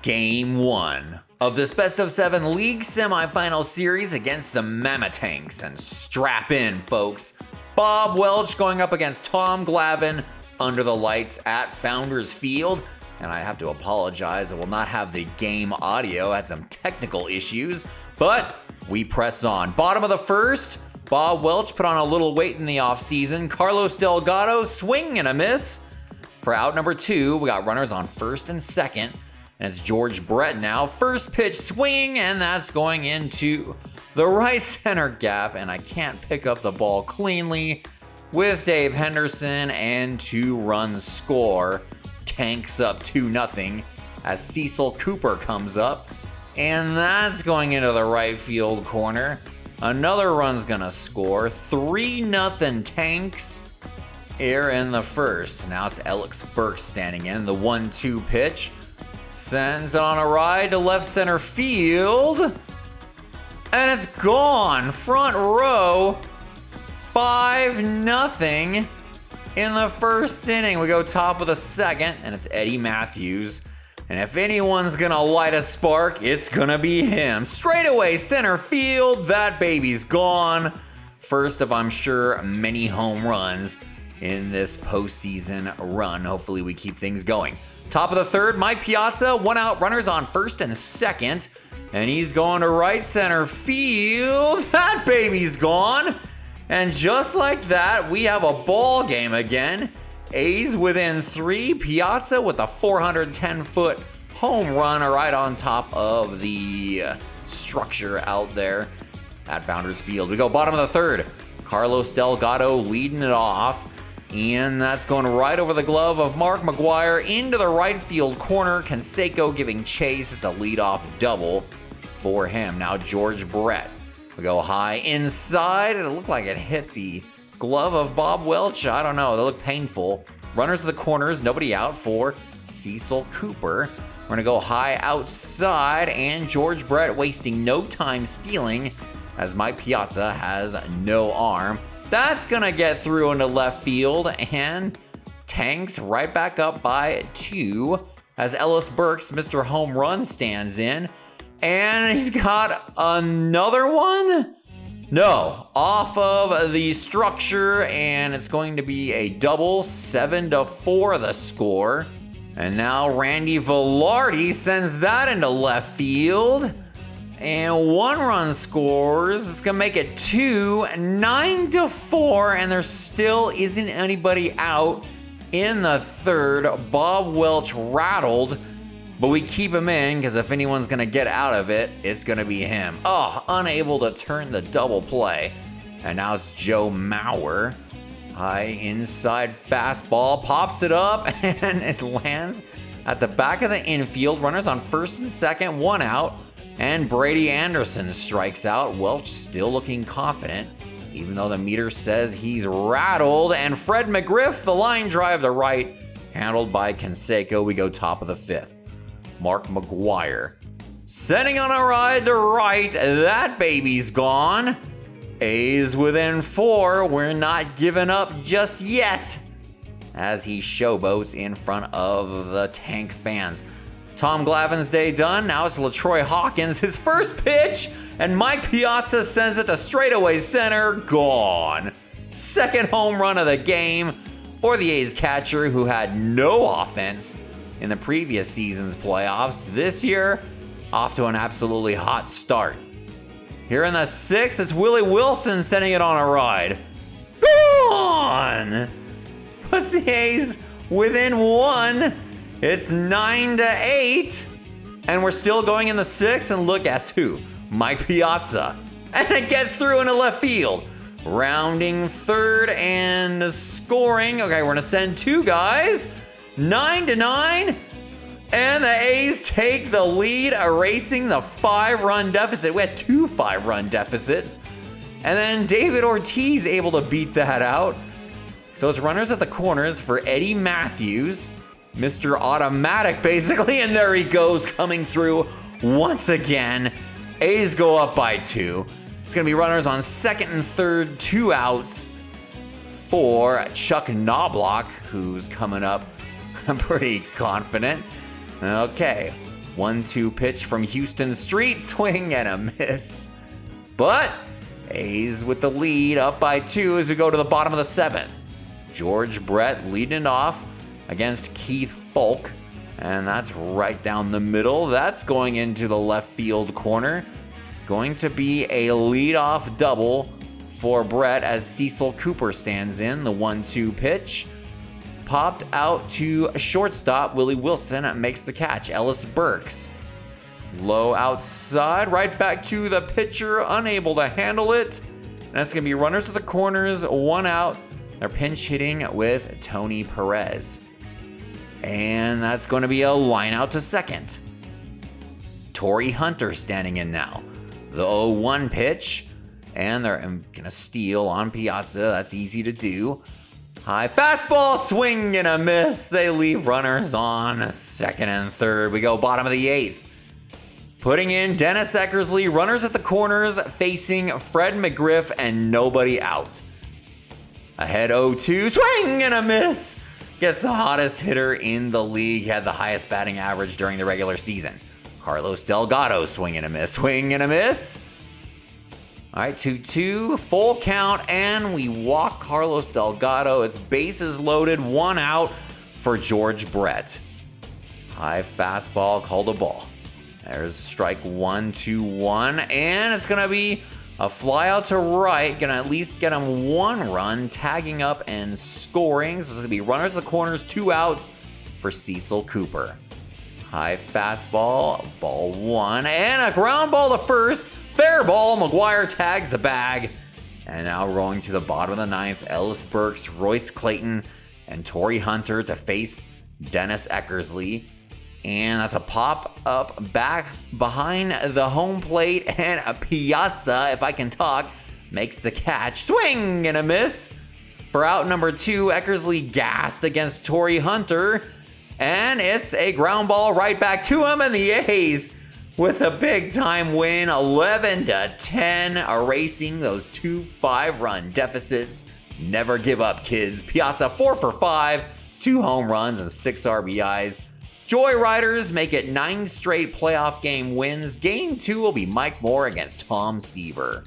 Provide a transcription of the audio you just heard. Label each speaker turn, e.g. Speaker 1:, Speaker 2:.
Speaker 1: Game 1 of this best-of-7 league semifinal series against the Mammotanks. And strap in, folks. Bob Welch going up against Tom Glavine under the lights at Founders Field. And I have to apologize, I will not have the game audio. I had some technical issues, but we press on. Bottom of the first, Bob Welch put on a little weight in the offseason. Carlos Delgado, swing and a miss. For out number 2, we got runners on first and second. And it's George Brett now. First pitch swing, and that's going into the right center gap. And I can't pick up the ball cleanly with Dave Henderson, and 2 runs score. Tanks up 2-0 as Cecil Cooper comes up. And that's going into the right field corner. Another run's gonna score. 3-0 Tanks here in the first. Now it's Alex Burke standing in. The 1-2 pitch. Sends it on a ride to left center field. And it's gone. Front row. 5-0 in the first inning. We go top of the second, and it's Eddie Matthews. And if anyone's gonna light a spark, it's gonna be him. Straight away, center field. That baby's gone. First of, I'm sure, many home runs in this postseason run. Hopefully we keep things going. Top of the third, Mike Piazza, 1 out, runners on first and second. And he's going to right center field. That baby's gone. And just like that, we have a ball game again. A's within 3. Piazza with a 410-foot home run right on top of the structure out there at Founders Field. We go bottom of the third. Carlos Delgado leading it off. And that's going right over the glove of Mark McGwire into the right field corner. Canseco giving chase. It's a leadoff double for him. Now George Brett. We go high inside. It looked like it hit the glove of Bob Welch. I don't know. They look painful. Runners to the corners. Nobody out for Cecil Cooper. We're going to go high outside. And George Brett wasting no time stealing as Mike Piazza has no arm. That's going to get through into left field, and Tanks right back up by 2 as Ellis Burks, Mr. Home Run, stands in. And he's got another one? No, off of the structure, and it's going to be a double. 7-4 the score. And now Randy Velarde sends that into left field. And 1 run scores. It's going to make it 2, 9-4, and there still isn't anybody out in the third. Bob Welch rattled, but we keep him in because if anyone's going to get out of it, it's going to be him. Oh, unable to turn the double play. And now it's Joe Mauer. High inside fastball, pops it up, and it lands at the back of the infield. Runners on first and second, 1 out. And Brady Anderson strikes out. Welch still looking confident, even though the meter says he's rattled. And Fred McGriff, the line drive to right, handled by Canseco. We go top of the 5th. Mark McGwire sending on a ride to right. That baby's gone. A's within 4. We're not giving up just yet as he showboats in front of the Tank fans. Tom Glavine's day done. Now it's LaTroy Hawkins. His first pitch, and Mike Piazza sends it to straightaway center. Gone. Second home run of the game for the A's catcher, who had no offense in the previous season's playoffs. This year, off to an absolutely hot start. Here in the 6th, it's Willie Wilson sending it on a ride. Gone. Puts the A's within 1. It's 9-8, and we're still going in the 6th, and look, guess who? Mike Piazza. And it gets through into left field. Rounding third and scoring. Okay, we're going to send 2 guys. 9-9, and the A's take the lead, erasing the 5-run deficit. We had 2 5-run deficits, and then David Ortiz able to beat that out. So it's runners at the corners for Eddie Matthews. Mr. Automatic, basically, and there he goes, coming through once again. A's go up by 2. It's going to be runners on second and third, 2 outs for Chuck Knoblauch, who's coming up pretty confident. Okay, 1-2 pitch from Houston Street, swing and a miss. But A's with the lead, up by 2 as we go to the bottom of the 7th. George Brett leading it off against Keith Foulke, and that's right down the middle. That's going into the left field corner. Going to be a leadoff double for Brett as Cecil Cooper stands in. The 1-2 pitch popped out to shortstop. Willie Wilson makes the catch. Ellis Burks low outside, right back to the pitcher, unable to handle it. And that's going to be runners at the corners, 1 out. They're pinch hitting with Tony Perez. And that's going to be a line out to second. Torrey Hunter standing in now. The 0-1 pitch. And they're going to steal on Piazza. That's easy to do. High fastball, swing and a miss. They leave runners on second and third. We go bottom of the 8th. Putting in Dennis Eckersley, runners at the corners, facing Fred McGriff and nobody out. Ahead 0-2, swing and a miss. Gets the hottest hitter in the league, had the highest batting average during the regular season. Carlos Delgado, swing and a miss, swing and a miss. All right, 2-2, full count, and we walk Carlos Delgado. It's bases loaded, 1 out for George Brett. High fastball, called a ball. There's strike 1, 2-1, and it's going to be a fly out to right. Going to at least get him 1 run, tagging up and scoring. So it's going to be runners at the corners, 2 outs for Cecil Cooper. High fastball, ball 1, and a ground ball to first. Fair ball, McGwire tags the bag. And now rolling to the bottom of the 9th, Ellis Burks, Royce Clayton, and Torrey Hunter to face Dennis Eckersley. And that's a pop up back behind the home plate, and a Piazza, if I can talk, makes the catch. Swing and a miss. For out number 2, Eckersley gassed against Torrey Hunter. And it's a ground ball right back to him, and the A's with a big-time win, 11-10, erasing those 2 5-run deficits. Never give up, kids. Piazza 4 for 5, 2 home runs and 6 RBIs. Joyriders make it 9 straight playoff game wins. Game 2 will be Mike Moore against Tom Seaver.